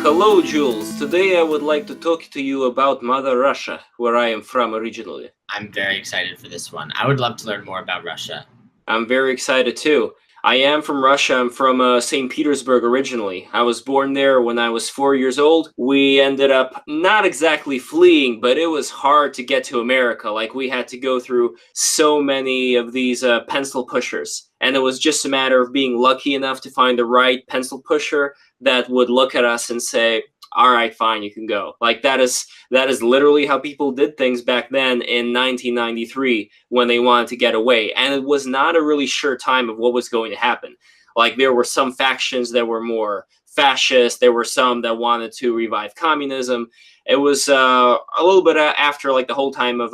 Hello, Jules. Today I would like to talk to you about Mother Russia, where I am from originally. I'm very excited for this one. I would love to learn more about Russia. I'm very excited too. I am from Russia. I'm from St. Petersburg originally. I was born there when I was 4 years old. We ended up not exactly fleeing, but it was hard to get to America. Like, we had to go through so many of these pencil pushers. And it was just a matter of being lucky enough to find the right pencil pusher that would look at us and say, all right, fine, you can go. Like, that is literally how people did things back then in 1993 when they wanted to get away. And it was not a really sure time of what was going to happen. Like, there were some factions that were more fascist. There were some that wanted to revive communism. It was a little bit after, like, the whole time of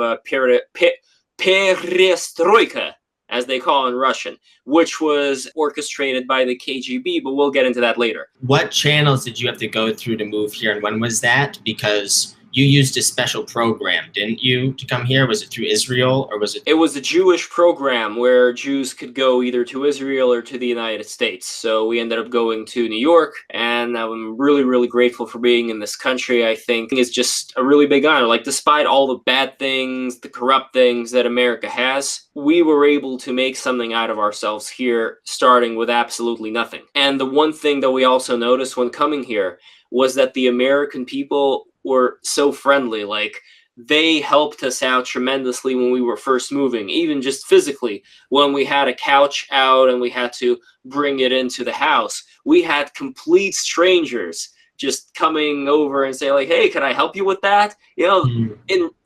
perestroika, as they call it in Russian, which was orchestrated by the KGB, but we'll get into that later. What channels did you have to go through to move here, and when was that? Because you used a special program, didn't you, to come here? Was it through Israel, or was it? It was a Jewish program where Jews could go either to Israel or to the United States. So we ended up going to New York, and I'm really, really grateful for being in this country. I think it's just a really big honor. Like, despite all the bad things, the corrupt things that America has, we were able to make something out of ourselves here, starting with absolutely nothing. And the one thing that we also noticed when coming here was that the American people were so friendly. Like, they helped us out tremendously when we were first moving, even just physically. When we had a couch out and we had to bring it into the house, we had complete strangers just coming over and say, like, hey, can I help you with that? You know,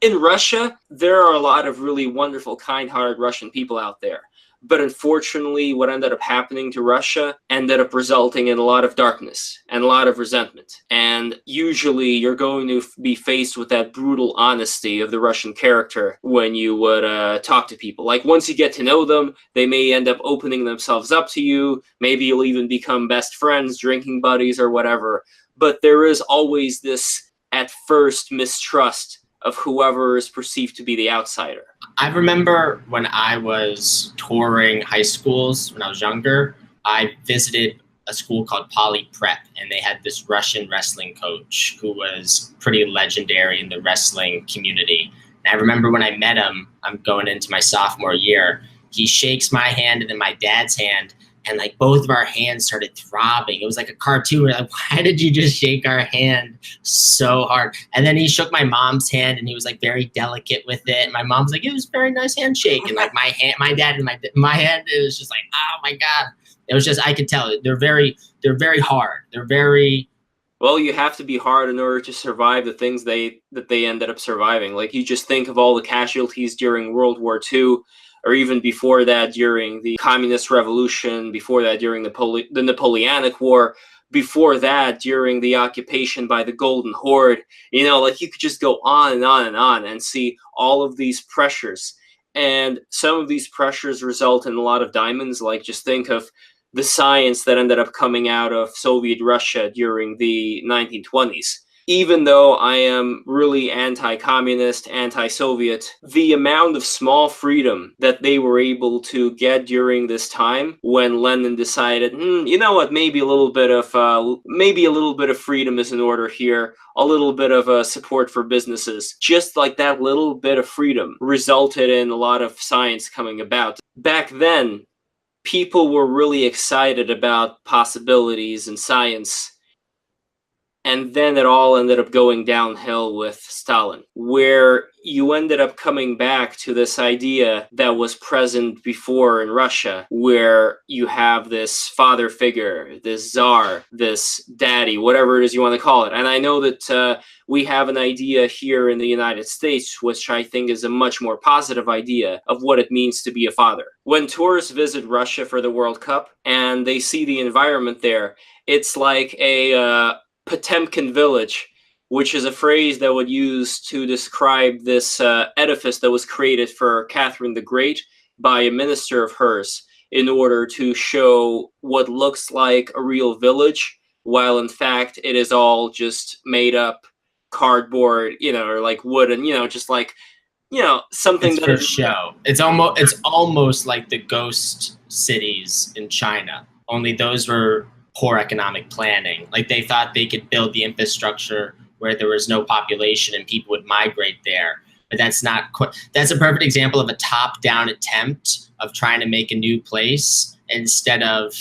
in Russia, there are a lot of really wonderful, kind-hearted Russian people out there. But unfortunately, what ended up happening to Russia ended up resulting in a lot of darkness and a lot of resentment. And usually you're going to be faced with that brutal honesty of the Russian character when you would talk to people. Like, once you get to know them, they may end up opening themselves up to you. Maybe you'll even become best friends, drinking buddies, or whatever. But there is always this, at first, mistrust of whoever is perceived to be the outsider. I remember when I was touring high schools when I was younger, I visited a school called Poly Prep, and they had this Russian wrestling coach who was pretty legendary in the wrestling community. And I remember when I met him, I'm going into my sophomore year, he shakes my hand and then my dad's hand, and like both of our hands started throbbing. It was like a cartoon. We're like, why did you just shake our hand so hard? And then he shook my mom's hand, and he was like very delicate with it. And my mom was like, it was a very nice handshake. And like my dad and my hand, it was just like, oh my God. It was just, I could tell they're very hard. They're very. Well, you have to be hard in order to survive the things that they ended up surviving. Like, you just think of all the casualties during World War II, or even before that during the Communist Revolution, before that during the Napoleonic War, before that during the occupation by the Golden Horde. You know, like, you could just go on and on and on and see all of these pressures. And some of these pressures result in a lot of diamonds. Like, just think of the science that ended up coming out of Soviet Russia during the 1920s. Even though I am really anti-communist, anti-Soviet, the amount of small freedom that they were able to get during this time, when Lenin decided, you know what, maybe a little bit of freedom is in order here, a little bit of support for businesses, just like that little bit of freedom resulted in a lot of science coming about. Back then, people were really excited about possibilities in science. And then it all ended up going downhill with Stalin, where you ended up coming back to this idea that was present before in Russia, where you have this father figure, this czar, this daddy, whatever it is you want to call it. And I know that we have an idea here in the United States, which I think is a much more positive idea of what it means to be a father. When tourists visit Russia for the World Cup and they see the environment there, it's like a Potemkin village, which is a phrase that would use to describe this edifice that was created for Catherine the Great by a minister of hers in order to show what looks like a real village, while in fact it is all just made up cardboard, or like wood, and just like, something It's that for is show. It's almost like the ghost cities in China. Only those were poor economic planning. Like they thought they could build the infrastructure where there was no population and people would migrate there. But that's not quite, that's a perfect example of a top-down attempt of trying to make a new place instead of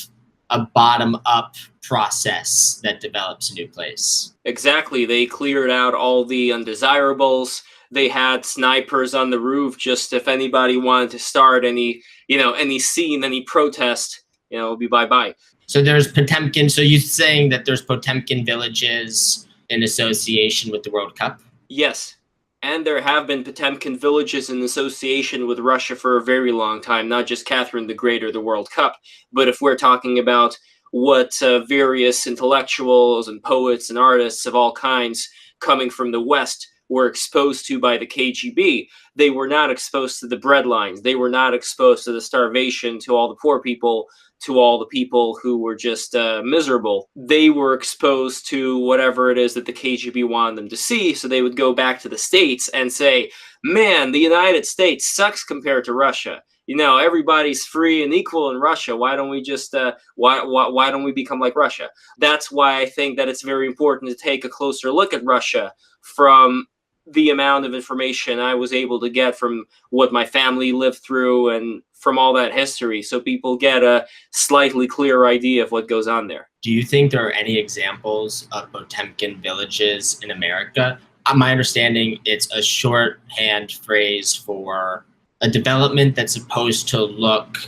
a bottom-up process that develops a new place. Exactly. They cleared out all the undesirables. They had snipers on the roof just if anybody wanted to start any, any scene, any protest, it'll be bye-bye. So there's Potemkin. So you're saying that there's Potemkin villages in association with the World Cup? Yes. And there have been Potemkin villages in association with Russia for a very long time, not just Catherine the Great or the World Cup. But if we're talking about what various intellectuals and poets and artists of all kinds coming from the West were exposed to by the KGB, they were not exposed to the breadlines. They were not exposed to the starvation, to all the poor people, to all the people who were just miserable. They were exposed to whatever it is that the KGB wanted them to see, so they would go back to the States and say, man, the United States sucks compared to Russia. Everybody's free and equal in Russia. Why don't we just, why don't we become like Russia? That's why I think that it's very important to take a closer look at Russia from the amount of information I was able to get from what my family lived through and from all that history, so people get a slightly clearer idea of what goes on there. Do you think there are any examples of Potemkin villages in America? My understanding, it's a shorthand phrase for a development that's supposed to look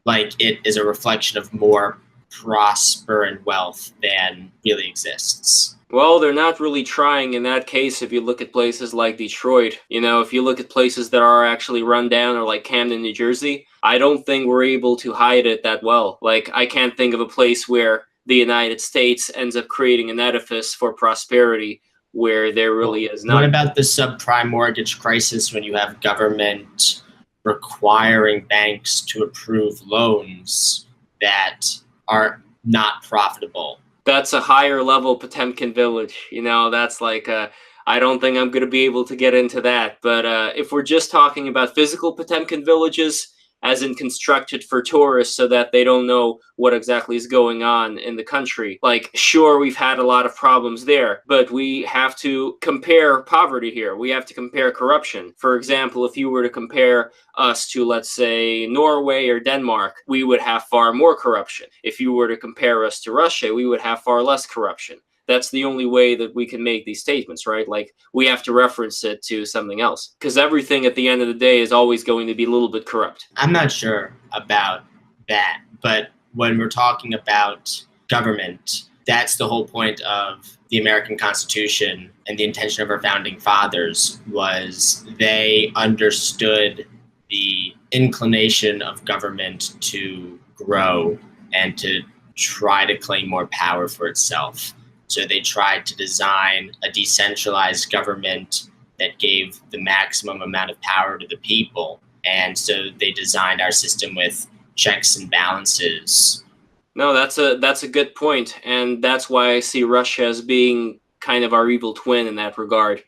like it is a reflection of more prosper and wealth than really exists. Well, they're not really trying in that case if you look at places like Detroit. If you look at places that are actually run down or like Camden, New Jersey, I don't think we're able to hide it that well. Like, I can't think of a place where the United States ends up creating an edifice for prosperity where there really is not. What about the subprime mortgage crisis when you have government requiring banks to approve loans that are not profitable? That's a higher level Potemkin village. That's like, I don't think I'm going to be able to get into that. But if we're just talking about physical Potemkin villages, as in constructed for tourists so that they don't know what exactly is going on in the country, like, sure, we've had a lot of problems there, but we have to compare poverty here. We have to compare corruption. For example, if you were to compare us to, let's say, Norway or Denmark, we would have far more corruption. If you were to compare us to Russia, we would have far less corruption. That's the only way that we can make these statements, right? Like, we have to reference it to something else, because everything at the end of the day is always going to be a little bit corrupt. I'm not sure about that, but when we're talking about government, that's the whole point of the American Constitution, and the intention of our founding fathers was they understood the inclination of government to grow and to try to claim more power for itself. So they tried to design a decentralized government that gave the maximum amount of power to the people. And so they designed our system with checks and balances. No, that's a good point. And that's why I see Russia as being kind of our evil twin in that regard,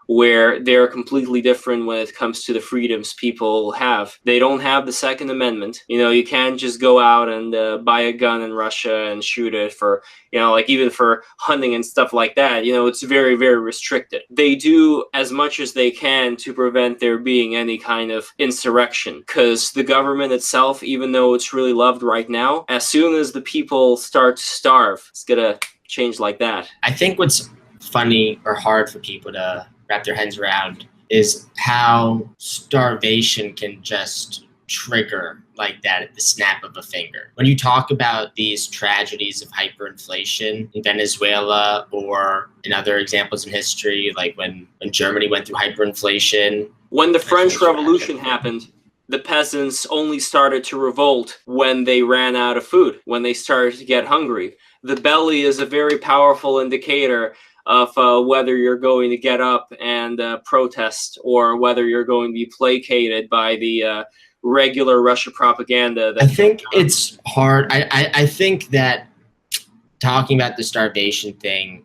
where they're completely different when it comes to the freedoms people have. They don't have the Second Amendment. You can't just go out and buy a gun in Russia and shoot it for, like, even for hunting and stuff like that. It's very, very restricted. They do as much as they can to prevent there being any kind of insurrection, because the government itself, even though it's really loved right now, as soon as the people start to starve, it's gonna change like that. I think what's funny or hard for people to wrap their heads around is how starvation can just trigger like that at the snap of a finger. When you talk about these tragedies of hyperinflation in Venezuela or in other examples in history, like when Germany went through hyperinflation. When the French Revolution happened, the peasants only started to revolt when they ran out of food, when they started to get hungry. The belly is a very powerful indicator of whether you're going to get up and protest, or whether you're going to be placated by the regular Russia propaganda. I think it's hard. I think that talking about the starvation thing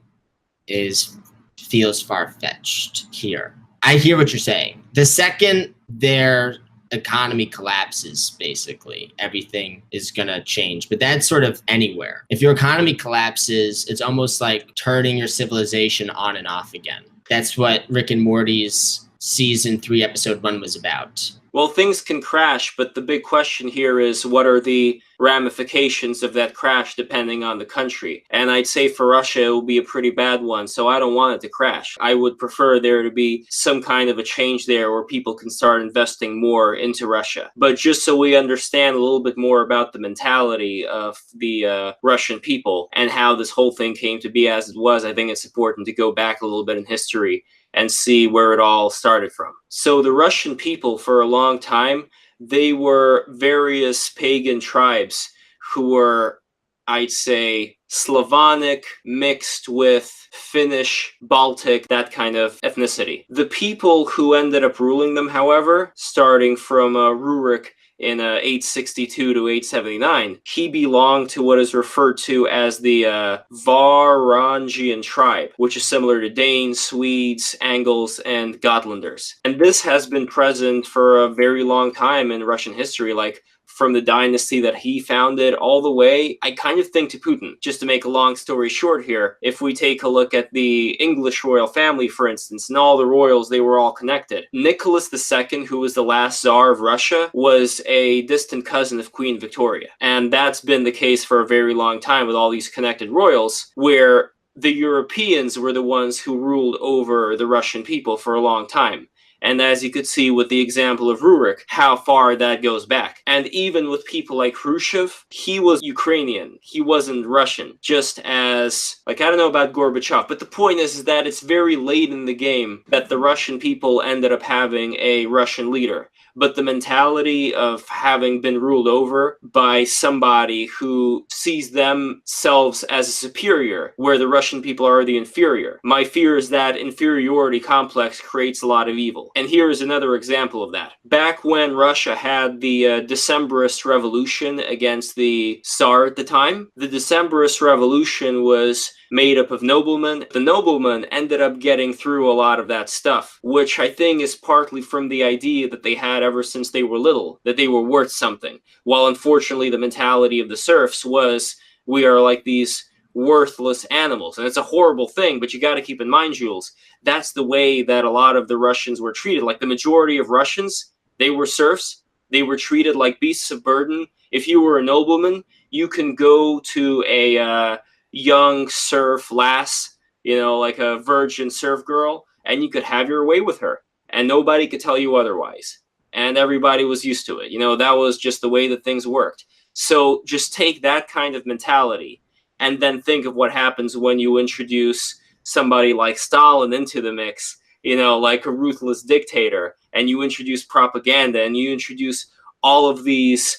feels far-fetched here. I hear what you're saying. The second there economy collapses, basically, everything is going to change. But that's sort of anywhere. If your economy collapses, it's almost like turning your civilization on and off again. That's what Rick and Morty's season 3, episode 1 was about. Well, things can crash, but the big question here is what are the ramifications of that crash depending on the country? And I'd say for Russia, it will be a pretty bad one, so I don't want it to crash. I would prefer there to be some kind of a change there where people can start investing more into Russia. But just so we understand a little bit more about the mentality of the Russian people and how this whole thing came to be as it was, I think it's important to go back a little bit in history and see where it all started from. So the Russian people, for a long time, they were various pagan tribes who were, I'd say, Slavonic mixed with Finnish, Baltic, that kind of ethnicity. The people who ended up ruling them, however, starting from Rurik in 862 to 879, he belonged to what is referred to as the Varangian tribe, which is similar to Danes, Swedes, Angles, and Gotlanders. And this has been present for a very long time in Russian history, like from the dynasty that he founded all the way, I kind of think, to Putin. Just to make a long story short here, if we take a look at the English royal family, for instance, and all the royals, they were all connected. Nicholas II, who was the last Tsar of Russia, was a distant cousin of Queen Victoria. And that's been the case for a very long time with all these connected royals, where the Europeans were the ones who ruled over the Russian people for a long time. And as you could see with the example of Rurik, how far that goes back. And even with people like Khrushchev, he was Ukrainian. He wasn't Russian. Just as, like, I don't know about Gorbachev, but the point is that it's very late in the game that the Russian people ended up having a Russian leader. But the mentality of having been ruled over by somebody who sees themselves as a superior, where the Russian people are the inferior. My fear is that inferiority complex creates a lot of evil. And here is another example of that. Back when Russia had the Decembrist Revolution against the Tsar at the time, the Decembrist Revolution was made up of noblemen. The noblemen ended up getting through a lot of that stuff, which I think is partly from the idea that they had ever since they were little, that they were worth something. While unfortunately the mentality of the serfs was, we are like these worthless animals. And it's a horrible thing, but you got to keep in mind, Jules, that's the way that a lot of the Russians were treated. Like the majority of Russians, they were serfs. They were treated like beasts of burden. If you were a nobleman, you can go to a young serf lass, you know, like a virgin serf girl, and you could have your way with her. And nobody could tell you otherwise. And everybody was used to it. You know, that was just the way that things worked. So just take that kind of mentality and then think of what happens when you introduce somebody like Stalin into the mix, you know, like a ruthless dictator, and you introduce propaganda, and you introduce all of these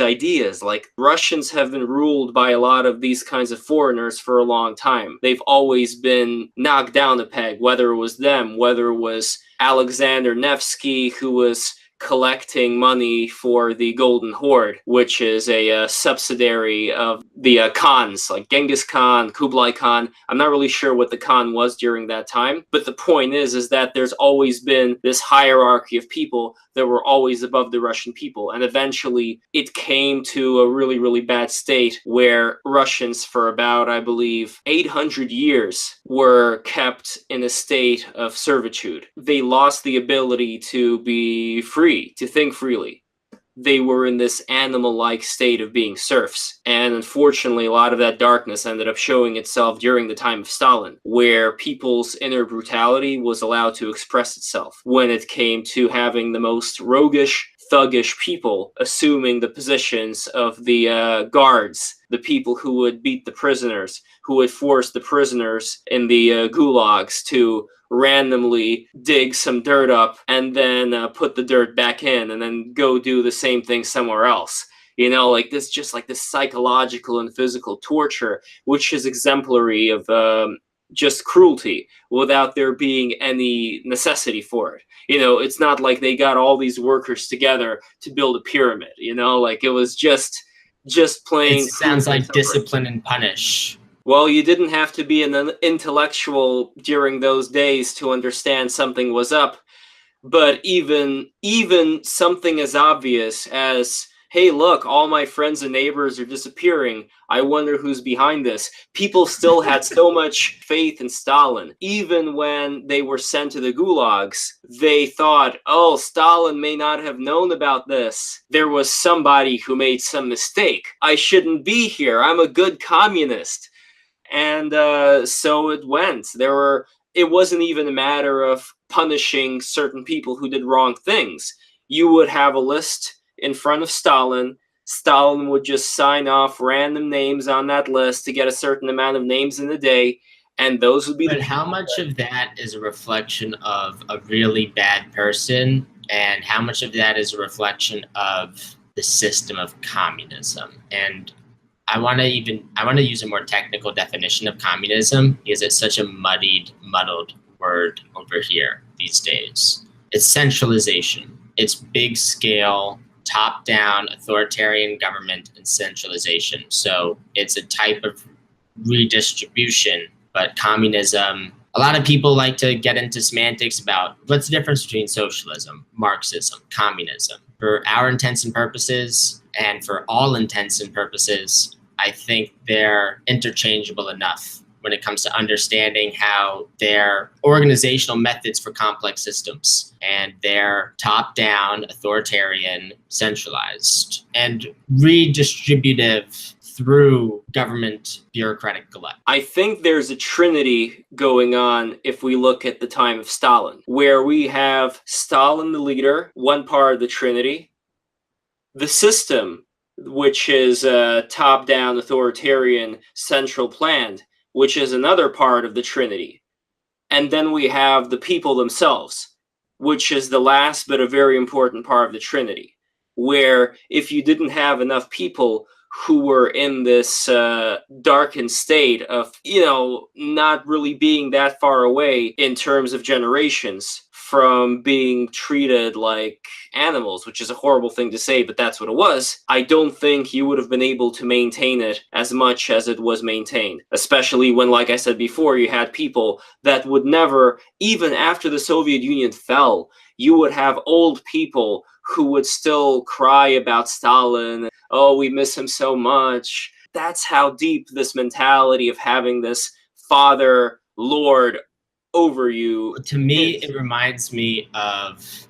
ideas. Like, Russians have been ruled by a lot of these kinds of foreigners for a long time. They've always been knocked down a peg, whether it was them, whether it was Alexander Nevsky, who was collecting money for the Golden Horde, which is a subsidiary of the Khans, like Genghis Khan, Kublai Khan. I'm not really sure what the Khan was during that time, but the point is that there's always been this hierarchy of people that were always above the Russian people, and eventually it came to a really, really bad state where Russians, for about, I believe, 800 years, were kept in a state of servitude. They lost the ability to be free, to think freely. They were in this animal-like state of being serfs. And unfortunately, a lot of that darkness ended up showing itself during the time of Stalin, where people's inner brutality was allowed to express itself when it came to having the most roguish, thuggish people assuming the positions of the guards, the people who would beat the prisoners, who would force the prisoners in the gulags to randomly dig some dirt up and then put the dirt back in and then go do the same thing somewhere else. You know, like this, just like this psychological and physical torture, which is exemplary of just cruelty without there being any necessity for it. You know, it's not like they got all these workers together to build a pyramid, you know, like it was just plain. It sounds like discipline and punish. Well, you didn't have to be an intellectual during those days to understand something was up. But even something as obvious as, hey, look, all my friends and neighbors are disappearing. I wonder who's behind this. People still had so much faith in Stalin. Even when they were sent to the gulags, they thought, oh, Stalin may not have known about this. There was somebody who made some mistake. I shouldn't be here. I'm a good communist. And so it went. It wasn't even a matter of punishing certain people who did wrong things. You would have a list in front of Stalin. Stalin would just sign off random names on that list to get a certain amount of names in a day, and those would be But how much of that is a reflection of a really bad person, and how much of that is a reflection of the system of communism? And I want to use a more technical definition of communism because it's such a muddled word over here these days. It's centralization. It's big scale, top down authoritarian government and centralization. So it's a type of redistribution, but communism, a lot of people like to get into semantics about what's the difference between socialism, Marxism, communism. For our intents and purposes, and for all intents and purposes, I think they're interchangeable enough when it comes to understanding how their organizational methods for complex systems and their top-down, authoritarian, centralized, and redistributive through government bureaucratic glut. I think there's a trinity going on if we look at the time of Stalin, where we have Stalin, the leader, one part of the trinity, the system, which is top-down, authoritarian, central planned, which is another part of the trinity. And then we have the people themselves, which is the last but a very important part of the trinity, where if you didn't have enough people who were in this darkened state of, not really being that far away in terms of generations from being treated like animals, which is a horrible thing to say, but that's what it was, I don't think you would have been able to maintain it as much as it was maintained. Especially when, like I said before, you had people that would never, even after the Soviet Union fell, you would have old people who would still cry about Stalin. Oh, we miss him so much. That's how deep this mentality of having this father, lord over you. To me, it reminds me of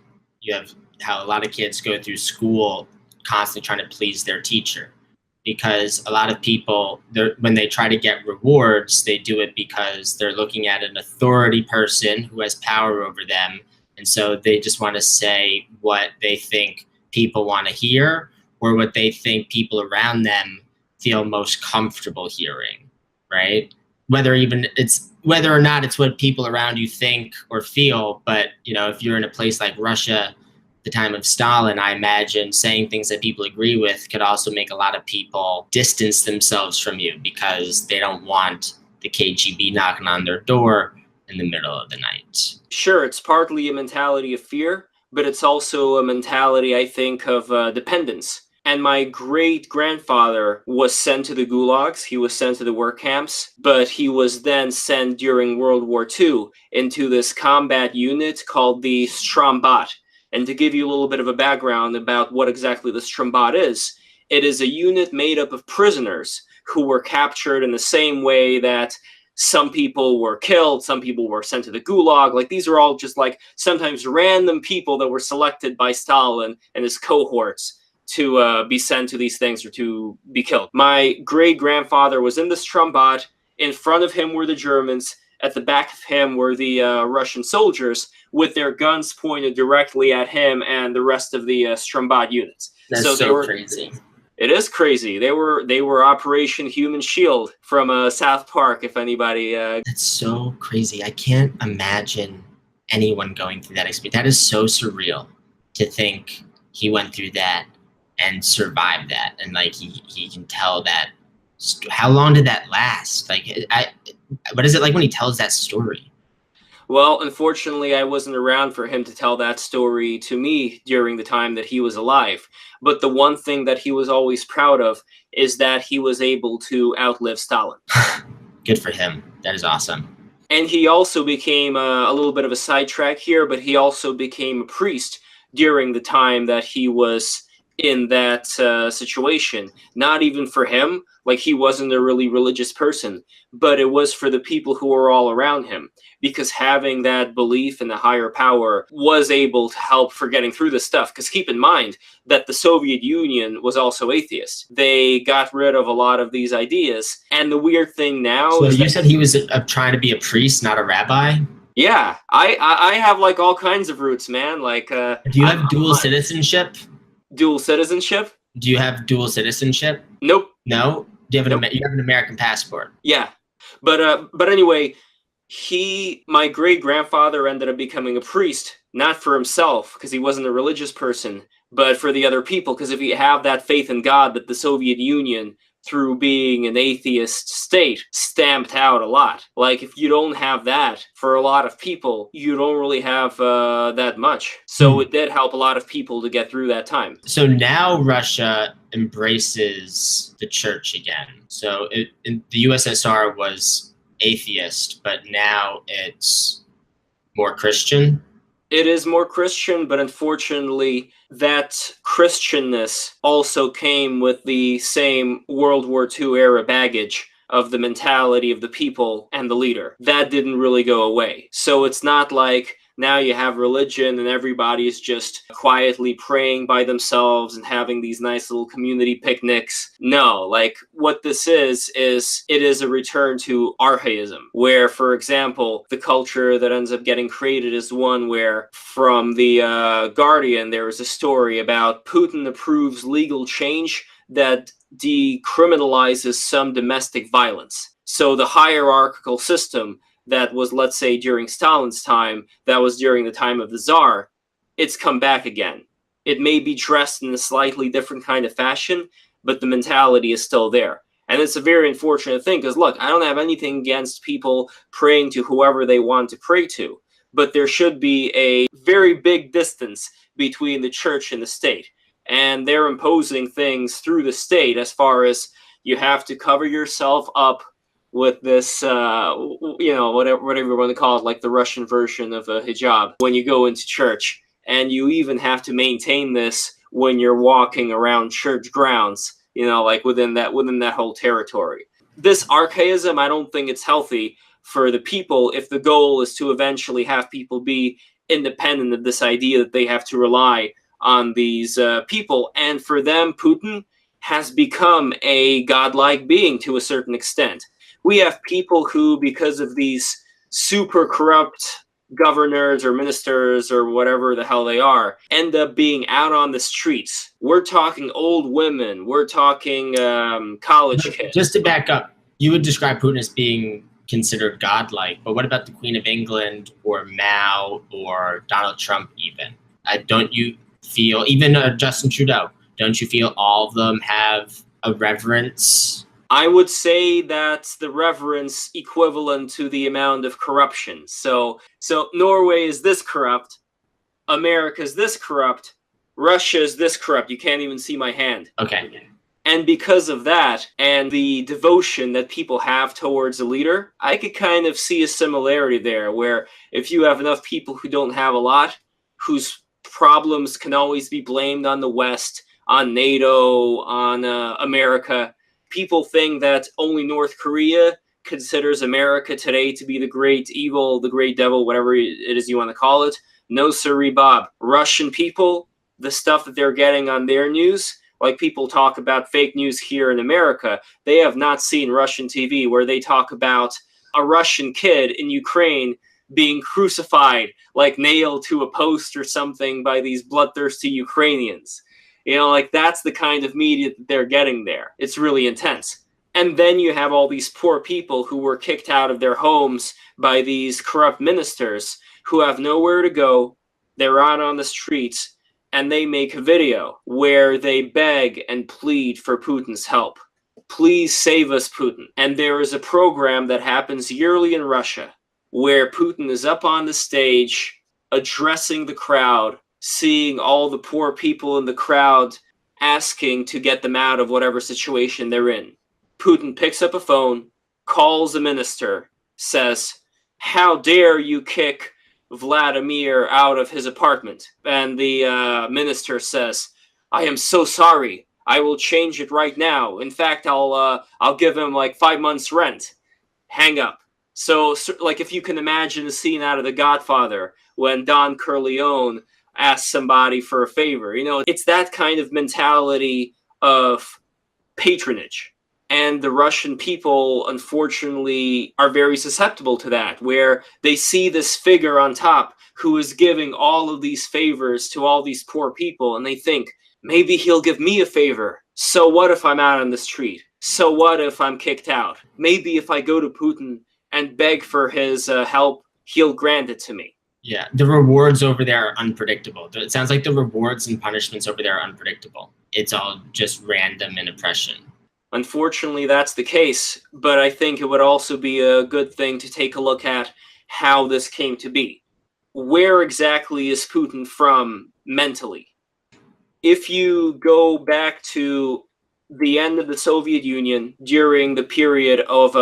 how a lot of kids go through school constantly trying to please their teacher, because a lot of people, when they try to get rewards, they do it because they're looking at an authority person who has power over them. And so they just want to say what they think people want to hear, or what they think people around them feel most comfortable hearing, right? Whether or not it's what people around you think or feel. But, if you're in a place like Russia, the time of Stalin, I imagine saying things that people agree with could also make a lot of people distance themselves from you because they don't want the KGB knocking on their door in the middle of the night. Sure, it's partly a mentality of fear, but it's also a mentality, I think, of dependence. And my great-grandfather was sent to the gulags. He was sent to the work camps, but he was then sent during World War II into this combat unit called the Strombat. And to give you a little bit of a background about what exactly the Strombat is, it is a unit made up of prisoners who were captured in the same way that some people were killed, some people were sent to the gulag. Like, these are all just like sometimes random people that were selected by Stalin and his cohorts to be sent to these things or to be killed. My great-grandfather was in the Strombat. In front of him were the Germans. At the back of him were the Russian soldiers with their guns pointed directly at him and the rest of the Strombat units. That's so crazy. It is crazy. They were Operation Human Shield from South Park, if anybody... That's so crazy. I can't imagine anyone going through that experience. That is so surreal to think he went through that and survived that. And like he can tell that. How long did that last? Like, what is it like when he tells that story? Well, unfortunately, I wasn't around for him to tell that story to me during the time that he was alive. But the one thing that he was always proud of is that he was able to outlive Stalin. Good for him. That is awesome. And he also became a little bit of a sidetrack here, but he also became a priest during the time that he was in that situation. Not even for him, like he wasn't a really religious person, but it was for the people who were all around him, because having that belief in the higher power was able to help for getting through this stuff. Because keep in mind that the Soviet Union was also atheist. They got rid of a lot of these ideas. And the weird thing now So is you said he was trying to be a priest, not a rabbi? yeah, I have like all kinds of roots, man. Like, Do you have dual citizenship? dual citizenship? Do you have dual citizenship? Nope. No? Do you have Nope. you have an American passport? Yeah, but anyway, my great grandfather ended up becoming a priest, not for himself because he wasn't a religious person, but for the other people. Because if you have that faith in God that the Soviet Union, through being an atheist state, stamped out a lot. Like, if you don't have that, for a lot of people, you don't really have that much. So it did help a lot of people to get through that time. So now Russia embraces the church again. So the USSR was atheist, but now it's more Christian. It is more Christian, but unfortunately, that Christianness also came with the same World War II era baggage of the mentality of the people and the leader. That didn't really go away. So it's not like now you have religion and everybody's just quietly praying by themselves and having these nice little community picnics. No, like what this is it is a return to archaism, where, for example, the culture that ends up getting created is one where, from the Guardian, there was a story about Putin approves legal change that decriminalizes some domestic violence. So the hierarchical system that was, let's say, during Stalin's time, that was during the time of the Tsar, it's come back again. It may be dressed in a slightly different kind of fashion, but the mentality is still there. And it's a very unfortunate thing, because look, I don't have anything against people praying to whoever they want to pray to, but there should be a very big distance between the church and the state. And they're imposing things through the state, as far as you have to cover yourself up with this, whatever you want to call it, like the Russian version of a hijab when you go into church. And you even have to maintain this when you're walking around church grounds, like within that whole territory. This archaism, I don't think it's healthy for the people if the goal is to eventually have people be independent of this idea that they have to rely on these people. And for them, Putin has become a godlike being to a certain extent. We have people who, because of these super corrupt governors or ministers or whatever the hell they are, end up being out on the streets. We're talking old women. We're talking college kids. Just to back up, you would describe Putin as being considered godlike, but what about the Queen of England or Mao or Donald Trump even? Don't you feel, even Justin Trudeau, don't you feel all of them have a reverence? I would say that's the reverence equivalent to the amount of corruption. So Norway is this corrupt, America's this corrupt, Russia's this corrupt. You can't even see my hand. Okay. And because of that, and the devotion that people have towards a leader, I could kind of see a similarity there, where if you have enough people who don't have a lot, whose problems can always be blamed on the West, on NATO, on America, people think that only North Korea considers America today to be the great evil, the great devil, whatever it is you want to call it. No, sirree, Bob. Russian people, the stuff that they're getting on their news, like people talk about fake news here in America, they have not seen Russian TV where they talk about a Russian kid in Ukraine being crucified, like nailed to a post or something by these bloodthirsty Ukrainians. Like that's the kind of media that they're getting there. It's really intense. And then you have all these poor people who were kicked out of their homes by these corrupt ministers who have nowhere to go. They're out on the streets, and they make a video where they beg and plead for Putin's help. Please save us, Putin. And there is a program that happens yearly in Russia where Putin is up on the stage addressing the crowd, seeing all the poor people in the crowd, asking to get them out of whatever situation they're in. Putin picks up a phone, calls a minister, says, how dare you kick Vladimir out of his apartment? And the minister says, I am so sorry. I will change it right now. In fact, I'll give him like 5 months rent. Hang up. So, like, if you can imagine a scene out of The Godfather when Don Corleone asks somebody for a favor, it's that kind of mentality of patronage. And the Russian people, unfortunately, are very susceptible to that, where they see this figure on top who is giving all of these favors to all these poor people, and they think, maybe he'll give me a favor. So what if I'm out on the street? So what if I'm kicked out? Maybe if I go to Putin and beg for his help, he'll grant it to me. Yeah, the rewards over there are unpredictable. It sounds like the rewards and punishments over there are unpredictable. It's all just random and oppression. Unfortunately, that's the case, but I think it would also be a good thing to take a look at how this came to be. Where exactly is Putin from mentally? If you go back to the end of the Soviet Union during the period of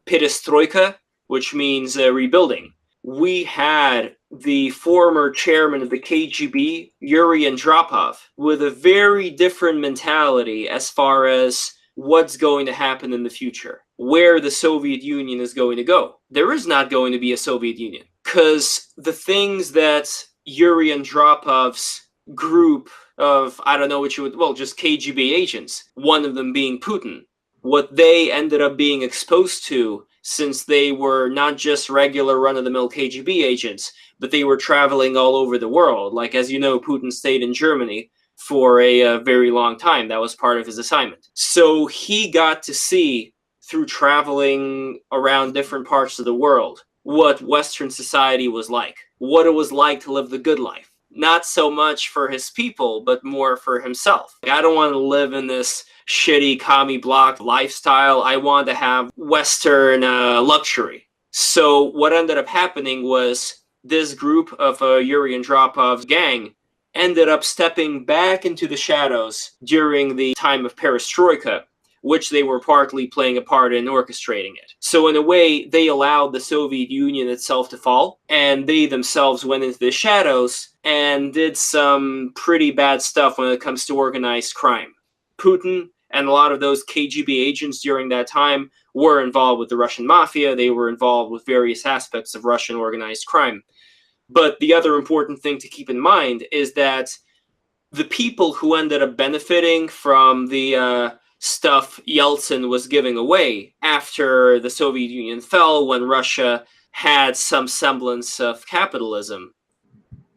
perestroika, which means rebuilding, we had the former chairman of the KGB, Yuri Andropov, with a very different mentality as far as what's going to happen in the future, where the Soviet Union is going to go. There is not going to be a Soviet Union, because the things that Yuri Andropov's group of, I don't know what you would, well, just KGB agents, one of them being Putin, what they ended up being exposed to, since they were not just regular run-of-the-mill KGB agents, but they were traveling all over the world. Like, as you know, Putin stayed in Germany for a very long time. That was part of his assignment. So he got to see, through traveling around different parts of the world, what Western society was like, what it was like to live the good life. Not so much for his people, but more for himself. Like, I don't want to live in this shitty commie block lifestyle. I want to have Western luxury. So what ended up happening was this group of Yuri Andropov's gang ended up stepping back into the shadows during the time of perestroika, which they were partly playing a part in orchestrating it. So in a way, they allowed the Soviet Union itself to fall, and they themselves went into the shadows and did some pretty bad stuff when it comes to organized crime. Putin and a lot of those KGB agents during that time were involved with the Russian mafia. They were involved with various aspects of Russian organized crime. But the other important thing to keep in mind is that the people who ended up benefiting from the stuff Yeltsin was giving away after the Soviet Union fell, when Russia had some semblance of capitalism,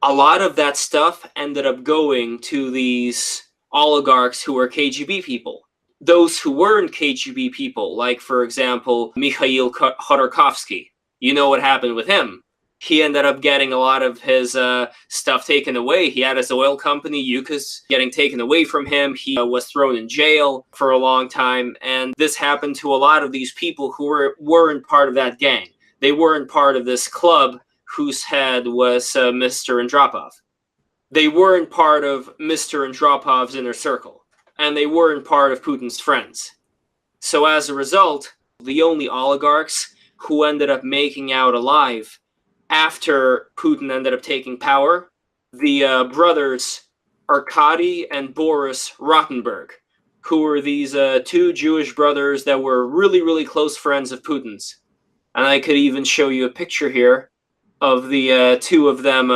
a lot of that stuff ended up going to these oligarchs who were KGB people. Those who weren't KGB people, like, for example, Mikhail Khodorkovsky, you know what happened with him. He ended up getting a lot of his stuff taken away. He had his oil company, Yukos, getting taken away from him. He was thrown in jail for a long time. And this happened to a lot of these people who weren't part of that gang. They weren't part of this club whose head was Mr. Andropov. They weren't part of Mr. Andropov's inner circle. And they weren't part of Putin's friends. So as a result, the only oligarchs who ended up making out alive after Putin ended up taking power, the brothers Arkady and Boris Rottenberg, who were these two Jewish brothers that were really, really close friends of Putin's. And I could even show you a picture here of the two of them.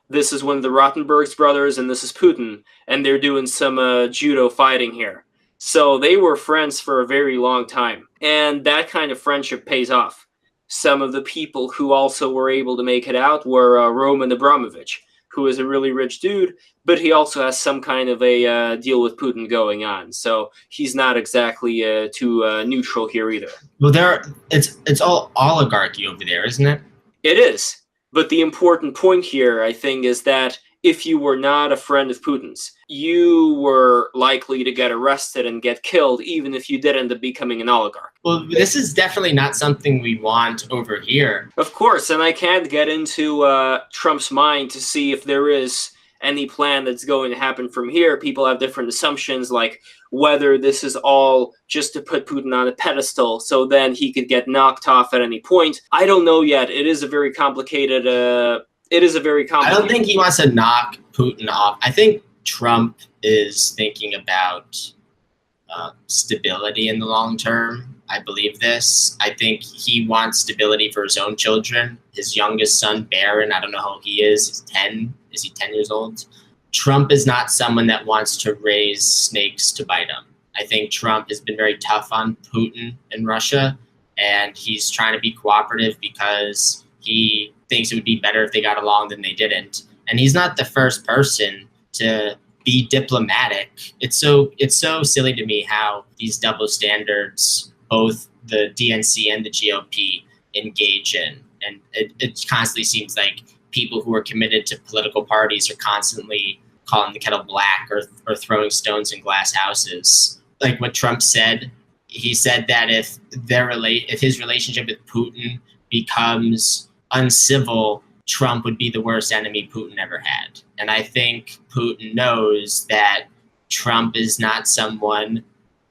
This is one of the Rottenberg's brothers, and this is Putin. And they're doing some judo fighting here. So they were friends for a very long time. And that kind of friendship pays off. Some of the people who also were able to make it out were Roman Abramovich, who is a really rich dude, but he also has some kind of a deal with Putin going on. So he's not exactly too neutral here either. Well, it's all oligarchy over there, isn't it? It is. But the important point here, I think, is that if you were not a friend of Putin's, you were likely to get arrested and get killed, even if you did end up becoming an oligarch. Well, this is definitely not something we want over here. Of course, and I can't get into Trump's mind to see if there is any plan that's going to happen from here. People have different assumptions, like whether this is all just to put Putin on a pedestal so then he could get knocked off at any point. I don't know yet. It is a very complicated. I don't think he wants to knock Putin off. I think Trump is thinking about stability in the long term. I believe this. I think he wants stability for his own children. His youngest son, Barron, I don't know how old he is. He's 10. Is he 10 years old? Trump is not someone that wants to raise snakes to bite him. I think Trump has been very tough on Putin and Russia, and he's trying to be cooperative because he thinks it would be better if they got along than they didn't. And he's not the first person to be diplomatic. It's so silly to me how these double standards both the DNC and the GOP engage in. And it constantly seems like people who are committed to political parties are constantly calling the kettle black or throwing stones in glass houses. Like what Trump said, he said that if his relationship with Putin becomes uncivil, Trump would be the worst enemy Putin ever had. And I think Putin knows that Trump is not someone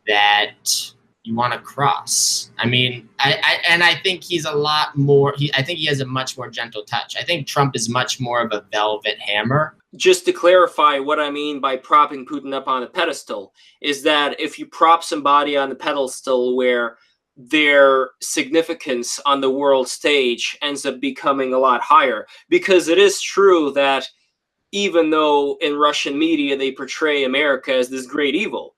that you want to cross. I mean, I think he's a lot more. I think he has a much more gentle touch. I think Trump is much more of a velvet hammer. Just to clarify, what I mean by propping Putin up on a pedestal is that if you prop somebody on the pedestal where their significance on the world stage ends up becoming a lot higher, because it is true that even though in Russian media they portray America as this great evil,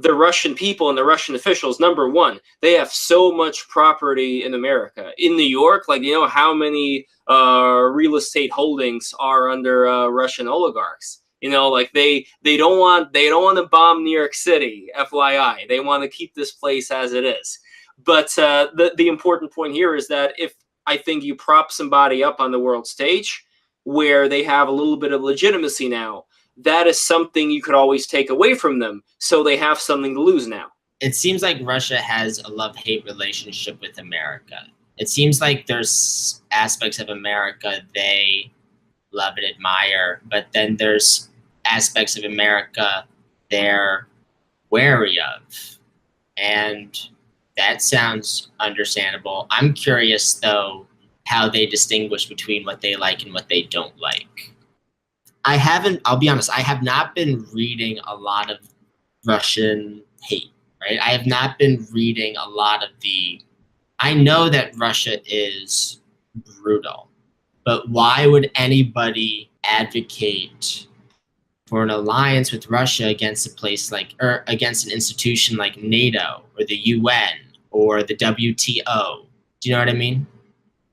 the Russian people and the Russian officials, number one, they have so much property in America. In New York, like, you know how many real estate holdings are under Russian oligarchs? You know, like they don't want to bomb New York City, FYI. They want to keep this place as it is. But the important point here is that if I think you prop somebody up on the world stage where they have a little bit of legitimacy now, that is something you could always take away from them. So they have something to lose now. It seems like Russia has a love-hate relationship with America. It seems like there's aspects of America they love and admire, but then there's aspects of America they're wary of. And that sounds understandable. I'm curious, though, how they distinguish between what they like and what they don't like. I'll be honest, I have not been reading a lot of Russian hate, right? I have not been reading a lot of I know that Russia is brutal, but why would anybody advocate for an alliance with Russia against a place like, or against an institution like NATO or the UN or the WTO? Do you know what I mean?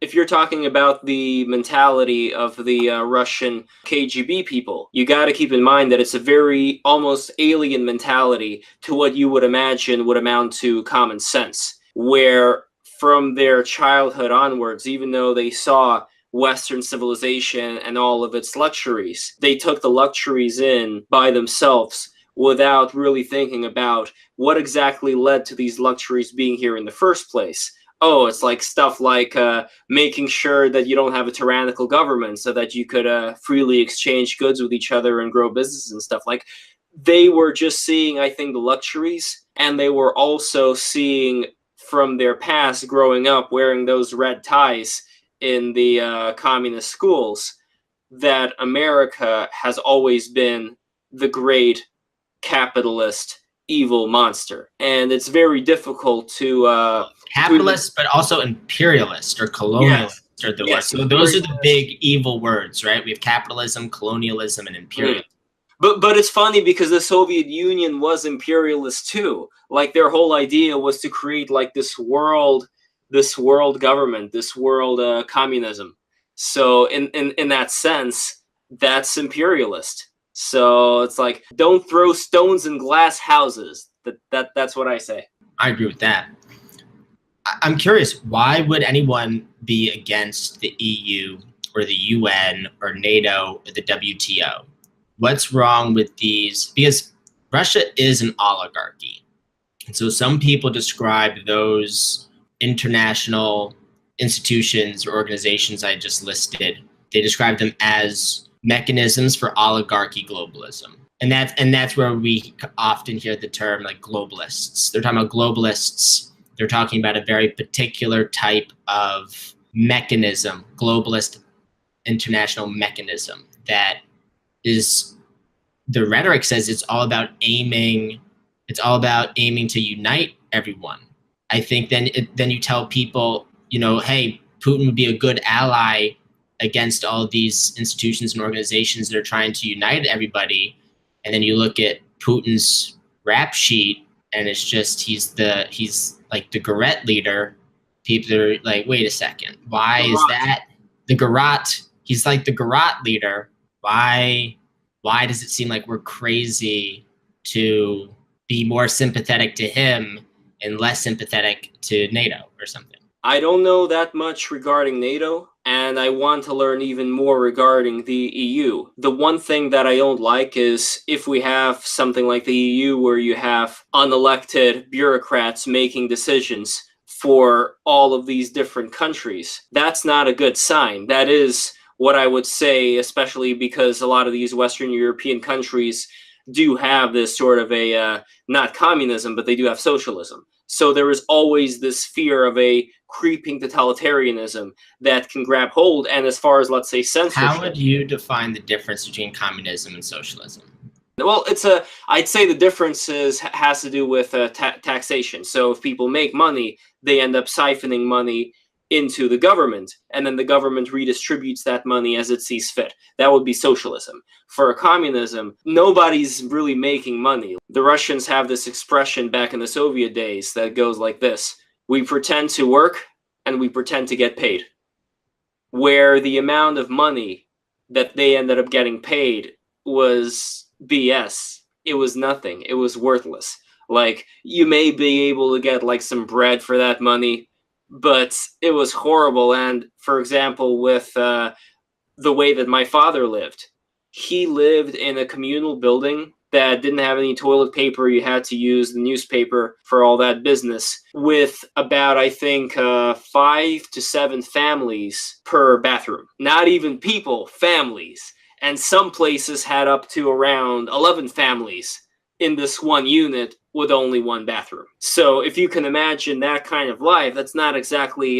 If you're talking about the mentality of the Russian KGB people, you got to keep in mind that it's a very almost alien mentality to what you would imagine would amount to common sense, where from their childhood onwards, even though they saw Western civilization and all of its luxuries, they took the luxuries in by themselves without really thinking about what exactly led to these luxuries being here in the first place. Oh, it's like stuff like making sure that you don't have a tyrannical government so that you could freely exchange goods with each other and grow businesses and stuff. Like, they were just seeing, I think, the luxuries, and they were also seeing from their past growing up wearing those red ties in the communist schools that America has always been the great capitalist evil monster. And it's very difficult to capitalist, but also imperialist or colonialist. Yes. Or the yes, so those are the big evil words, right? We have capitalism, colonialism, and imperialism. But it's funny because the Soviet Union was imperialist too. Like, their whole idea was to create like this world government, this world communism. So in that sense, that's imperialist. So it's like, don't throw stones in glass houses. That's what I say. I agree with that. I'm curious, why would anyone be against the EU or the UN or NATO or the WTO? What's wrong with these? Because Russia is an oligarchy. And so some people describe those international institutions or organizations I just listed, they describe them as mechanisms for oligarchy globalism. And that's where we often hear the term like globalists. They're talking about globalists. They're talking about a very particular type of mechanism, globalist international mechanism, that is, the rhetoric says it's all about aiming to unite everyone. I think then you tell people, hey, Putin would be a good ally against all these institutions and organizations that are trying to unite everybody. And then you look at Putin's rap sheet, and it's just he's like the Garret leader. People are like, wait a second, why is that the Garret? He's like the Garret leader. Why does it seem like we're crazy to be more sympathetic to him and less sympathetic to NATO or something? I don't know that much regarding NATO, and I want to learn even more regarding the EU. The one thing that I don't like is if we have something like the EU where you have unelected bureaucrats making decisions for all of these different countries. That's not a good sign. That is what I would say, especially because a lot of these Western European countries do have this sort of a, not communism, but they do have socialism. So there is always this fear of a creeping totalitarianism that can grab hold. And as far as, let's say, censorship. How would you define the difference between communism and socialism? Well, I'd say the difference has to do with taxation. So if people make money, they end up siphoning money into the government, and then the government redistributes that money as it sees fit. That would be socialism. For communism, nobody's really making money. The Russians have this expression back in the Soviet days that goes like this: we pretend to work and we pretend to get paid. Where the amount of money that they ended up getting paid was BS. It was nothing. It was worthless. Like, you may be able to get like some bread for that money, but it was horrible. And for example, with the way that my father lived, he lived in a communal building that didn't have any toilet paper. You had to use the newspaper for all that business, with about, I think, 5 to 7 families per bathroom. Not even people, families. And some places had up to around 11 families in this one unit with only one bathroom. So if you can imagine that kind of life, that's not exactly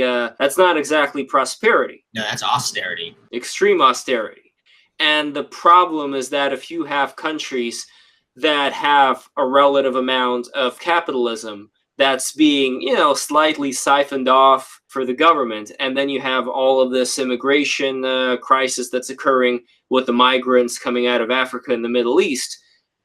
prosperity. No, that's austerity. Extreme austerity. And the problem is that if you have countries that have a relative amount of capitalism that's being, slightly siphoned off for the government, and then you have all of this immigration crisis that's occurring with the migrants coming out of Africa and the Middle East,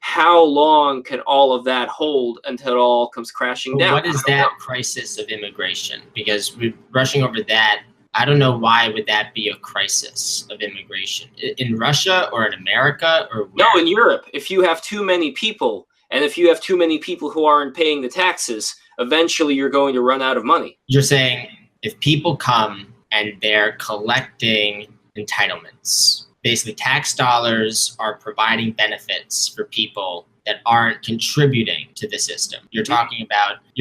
how long can all of that hold until it all comes crashing down? What is that crisis of immigration? Because we're rushing over that. I don't know, why would that be a crisis of immigration? In Russia or in America or where? No, in Europe. If you have too many people, and if you have too many people who aren't paying the taxes, eventually you're going to run out of money. You're saying if people come and they're collecting entitlements, basically tax dollars are providing benefits for people that aren't contributing to the system. You're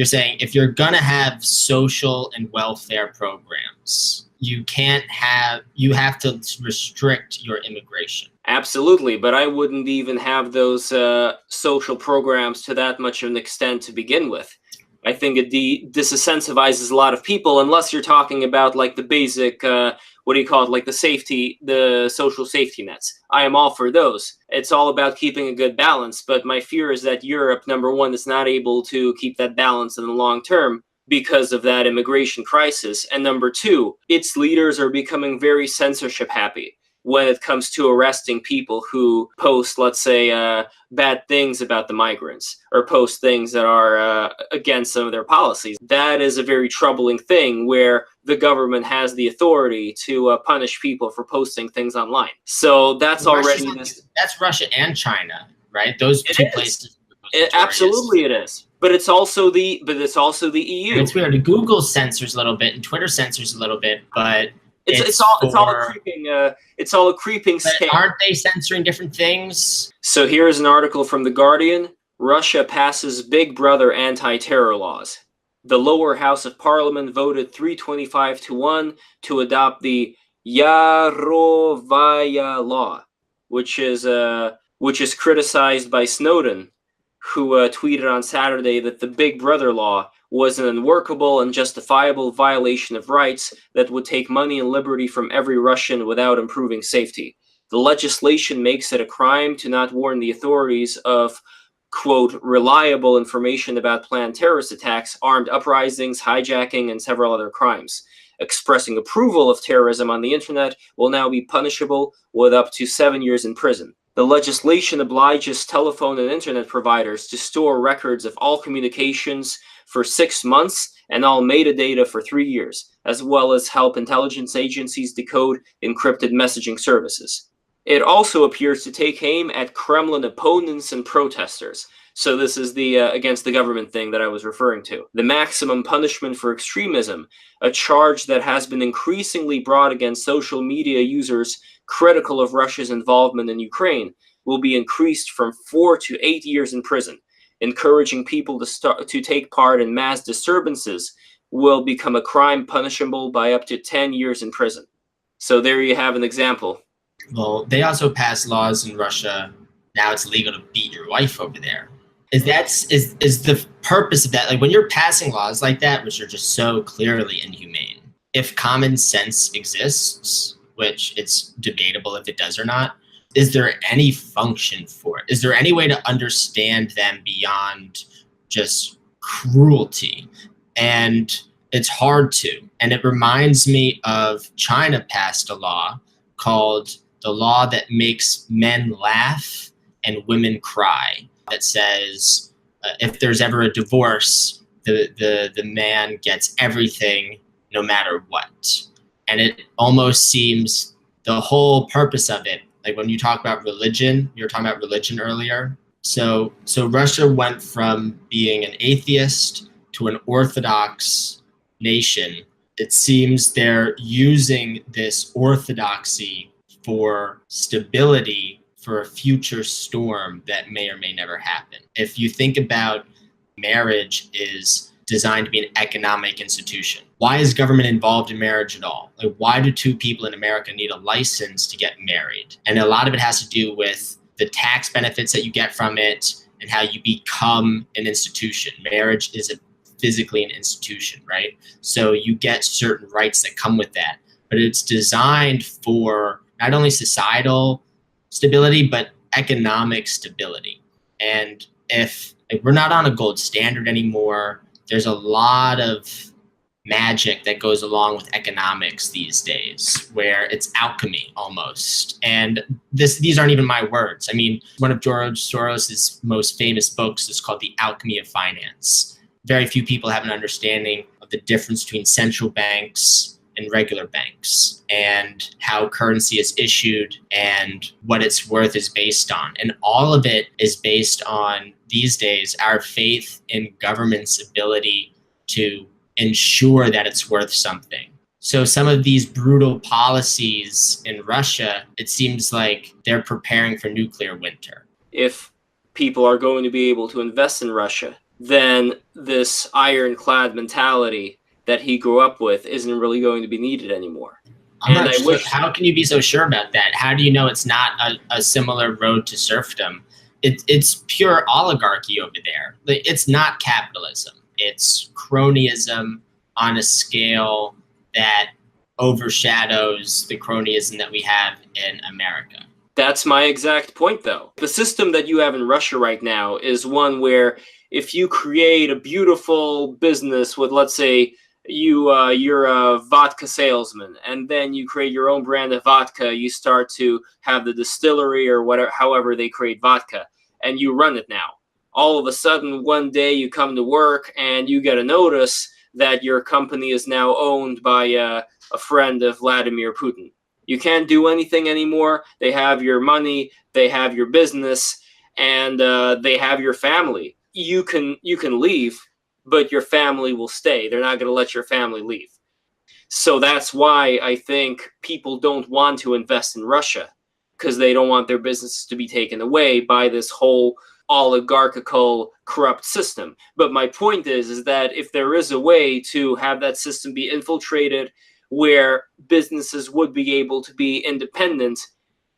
saying if you're going to have social and welfare programs, you have to restrict your immigration. Absolutely, but I wouldn't even have those social programs to that much of an extent to begin with. I think it disincentivizes a lot of people, unless you're talking about like the basic, like the social safety nets. I am all for those. It's all about keeping a good balance, but my fear is that Europe, number one, is not able to keep that balance in the long term because of that immigration crisis. And number two, its leaders are becoming very censorship happy when it comes to arresting people who post, let's say, bad things about the migrants, or post things that are against some of their policies. That is a very troubling thing, where the government has the authority to punish people for posting things online. So that's already... That's Russia and China, right? Those two places. Absolutely it is. But it's also the EU. And it's weird. Google censors a little bit and Twitter censors a little bit, but it's all a creeping scale. Aren't they censoring different things? So here's an article from The Guardian. Russia passes Big Brother anti-terror laws. The lower house of parliament voted 325-1 to adopt the Yarovaya law, which is criticized by Snowden, who tweeted on Saturday that the Big Brother law was an unworkable and justifiable violation of rights that would take money and liberty from every Russian without improving safety. The legislation makes it a crime to not warn the authorities of, quote, reliable information about planned terrorist attacks, armed uprisings, hijacking, and several other crimes. Expressing approval of terrorism on the internet will now be punishable with up to 7 years in prison. The legislation obliges telephone and internet providers to store records of all communications for 6 months and all metadata for 3 years, as well as help intelligence agencies decode encrypted messaging services. It also appears to take aim at Kremlin opponents and protesters. So this is the against the government thing that I was referring to. The maximum punishment for extremism, a charge that has been increasingly brought against social media users critical of Russia's involvement in Ukraine, will be increased from 4 to 8 years in prison. Encouraging people to take part in mass disturbances will become a crime punishable by up to 10 years in prison. So there you have an example. Well, they also passed laws in Russia. Now it's legal to beat your wife over there. Is the purpose of that? Like when you're passing laws like that, which are just so clearly inhumane, if common sense exists, which it's debatable if it does or not, is there any function for it? Is there any way to understand them beyond just cruelty? And it's hard to. And it reminds me of China passed a law called the law that makes men laugh and women cry, that says if there's ever a divorce, the man gets everything no matter what. And it almost seems the whole purpose of it, like when you talk about religion, you were talking about religion earlier. So Russia went from being an atheist to an orthodox nation. It seems they're using this orthodoxy for stability for a future storm that may or may never happen. If you think about marriage is designed to be an economic institution, why is government involved in marriage at all? Like, why do two people in America need a license to get married? And a lot of it has to do with the tax benefits that you get from it and how you become an institution. Marriage is physically an institution, right? So you get certain rights that come with that, but it's designed for not only societal stability, but economic stability. And if we're not on a gold standard anymore, there's a lot of magic that goes along with economics these days, where it's alchemy almost. And these aren't even my words. I mean, one of George Soros's most famous books is called The Alchemy of Finance. Very few people have an understanding of the difference between central banks and regular banks, and how currency is issued and what its worth is based on. And all of it is based on, these days, our faith in government's ability to ensure that it's worth something. So some of these brutal policies in Russia, it seems like they're preparing for nuclear winter. If people are going to be able to invest in Russia, then this ironclad mentality that he grew up with isn't really going to be needed anymore. How can you be so sure about that? How do you know it's not a similar road to serfdom? It's pure oligarchy over there. It's not capitalism. It's cronyism on a scale that overshadows the cronyism that we have in America. That's my exact point, though. The system that you have in Russia right now is one where if you create a beautiful business with, let's say, you're a vodka salesman, and then you create your own brand of vodka, you start to have the distillery or whatever, however they create vodka, and you run it now. All of a sudden, one day you come to work and you get a notice that your company is now owned by a friend of Vladimir Putin. You can't do anything anymore. They have your money, they have your business, and they have your family. You can leave, but your family will stay. They're not going to let your family leave. So that's why I think people don't want to invest in Russia, because they don't want their businesses to be taken away by this whole oligarchical, corrupt system. But my point is that if there is a way to have that system be infiltrated where businesses would be able to be independent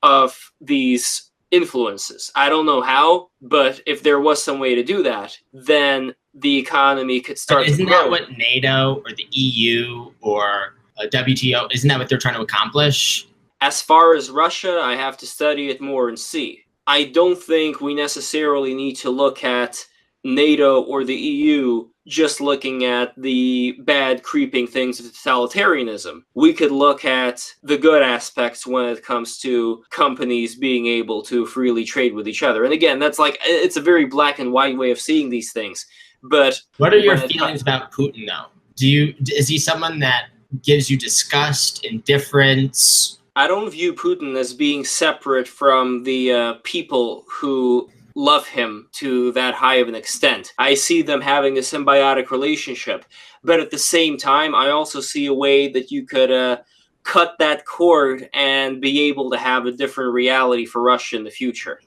of these influences. I don't know how, but if there was some way to do that, then the economy could start to grow. Isn't that what NATO or the EU or WTO, isn't that what they're trying to accomplish? As far as Russia, I have to study it more and see. I don't think we necessarily need to look at NATO or the EU just looking at the bad creeping things of totalitarianism. We could look at the good aspects when it comes to companies being able to freely trade with each other. And again, that's like, it's a very black and white way of seeing these things. But what are your feelings about Putin, though? Is he someone that gives you disgust, indifference? I don't view Putin as being separate from the people who love him to that high of an extent. I see them having a symbiotic relationship. But at the same time, I also see a way that you could cut that cord and be able to have a different reality for Russia in the future.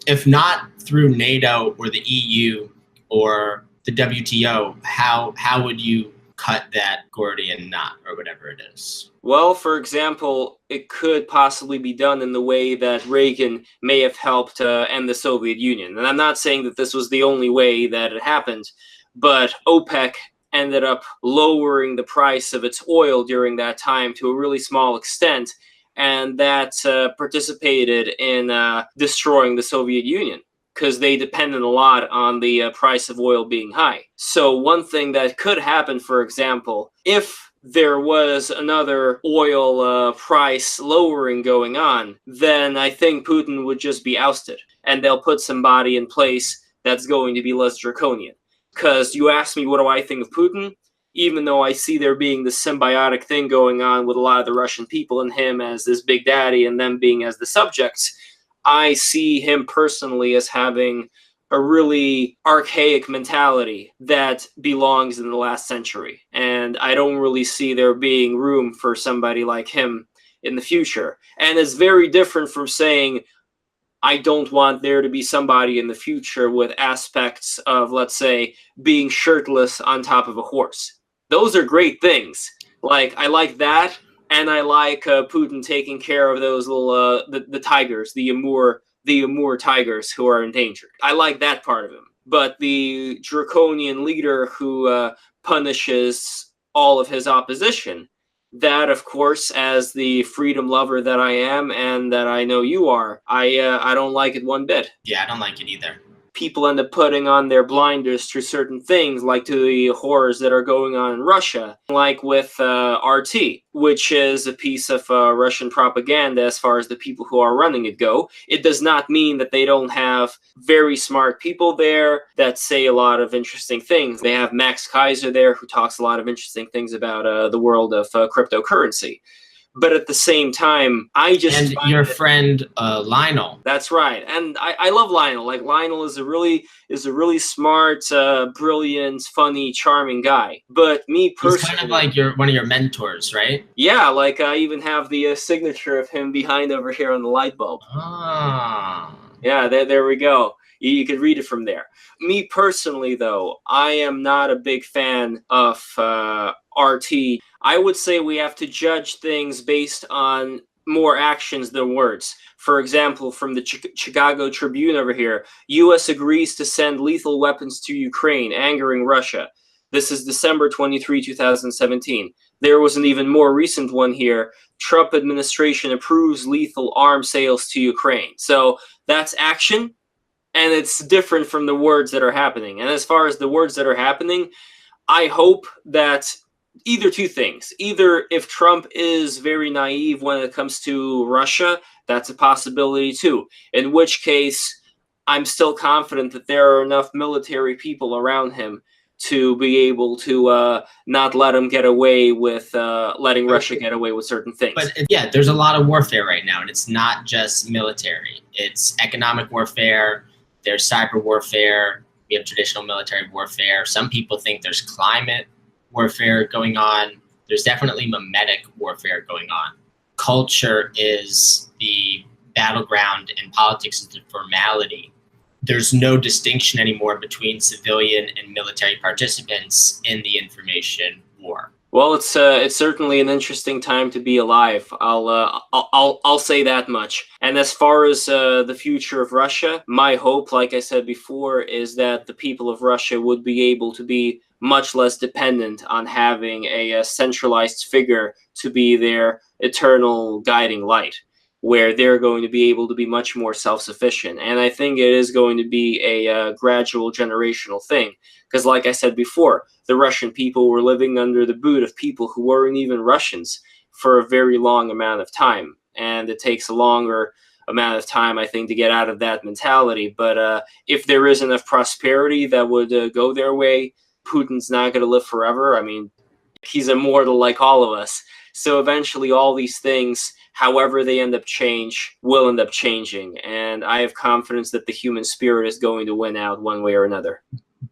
If not through NATO or the EU or the WTO, how would you cut that Gordian knot or whatever it is? Well, for example, it could possibly be done in the way that Reagan may have helped end the Soviet Union. And I'm not saying that this was the only way that it happened, but OPEC ended up lowering the price of its oil during that time to a really small extent, and that participated in destroying the Soviet Union, because they depended a lot on the price of oil being high. So one thing that could happen, for example, if there was another oil price lowering going on, then I think Putin would just be ousted, and they'll put somebody in place that's going to be less draconian. Because you ask me, what do I think of Putin? Even though I see there being this symbiotic thing going on with a lot of the Russian people and him as this big daddy and them being as the subjects, I see him personally as having a really archaic mentality that belongs in the last century. And I don't really see there being room for somebody like him in the future. And it's very different from saying, I don't want there to be somebody in the future with aspects of, let's say, being shirtless on top of a horse. Those are great things. Like, I like that. And I like Putin taking care of those little the tigers, the Amur tigers who are endangered. I like that part of him. But the draconian leader who punishes all of his opposition, that, of course, as the freedom lover that I am and that I know you are, I don't like it one bit. Yeah, I don't like it either. People end up putting on their blinders to certain things, like to the horrors that are going on in Russia, like with RT, which is a piece of Russian propaganda as far as the people who are running it go. It does not mean that they don't have very smart people there that say a lot of interesting things. They have Max Kaiser there, who talks a lot of interesting things about the world of cryptocurrency. But at the same time, I just and your friend Lionel. That's right, and I love Lionel. Like, Lionel is a really smart, brilliant, funny, charming guy. But me personally, he's kind of like one of your mentors, right? Yeah, like I even have the signature of him behind over here on the light bulb. Ah. Yeah, there we go. You could read it from there. Me personally, though, I am not a big fan of RT. I would say we have to judge things based on more actions than words. For example, from the Chicago Tribune over here, U.S. agrees to send lethal weapons to Ukraine, angering Russia. This is December 23, 2017. There was an even more recent one here. Trump administration approves lethal arms sales to Ukraine. So that's action, and it's different from the words that are happening. And as far as the words that are happening, I hope that either two things. Either if Trump is very naive when it comes to Russia, that's a possibility too. In which case, I'm still confident that there are enough military people around him to be able to not let him get away with letting Russia get away with certain things. But yeah, there's a lot of warfare right now, and it's not just military. It's economic warfare. There's cyber warfare. We have traditional military warfare. Some people think there's climate warfare going on. There's definitely mimetic warfare going on. Culture is the battleground and politics is the formality. There's no distinction anymore between civilian and military participants in the information war. Well, it's certainly an interesting time to be alive. I'll say that much. And as far as the future of Russia, my hope, like I said before, is that the people of Russia would be able to be much less dependent on having a centralized figure to be their eternal guiding light, where they're going to be able to be much more self-sufficient. And I think it is going to be a gradual generational thing. Because, like I said before, the Russian people were living under the boot of people who weren't even Russians for a very long amount of time. And it takes a longer amount of time, I think, to get out of that mentality. But if there is enough prosperity that would go their way, Putin's not going to live forever. I mean, he's immortal like all of us. So eventually all these things, however they end up will end up changing. And I have confidence that the human spirit is going to win out one way or another.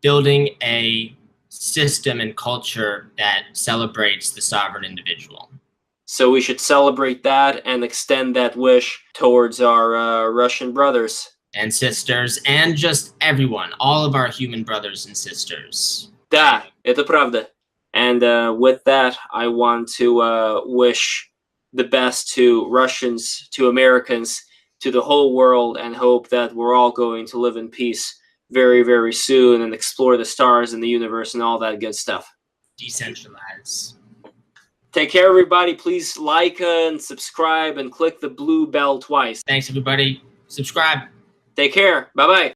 Building a system and culture that celebrates the sovereign individual. So we should celebrate that and extend that wish towards our Russian brothers and sisters, and just everyone, all of our human brothers and sisters. Да, это правда. And with that, I want to wish the best to Russians, to Americans, to the whole world, and hope that we're all going to live in peace very, very soon and explore the stars and the universe and all that good stuff. Decentralize. Take care, everybody. Please like and subscribe and click the blue bell twice. Thanks, everybody. Subscribe. Take care. Bye-bye.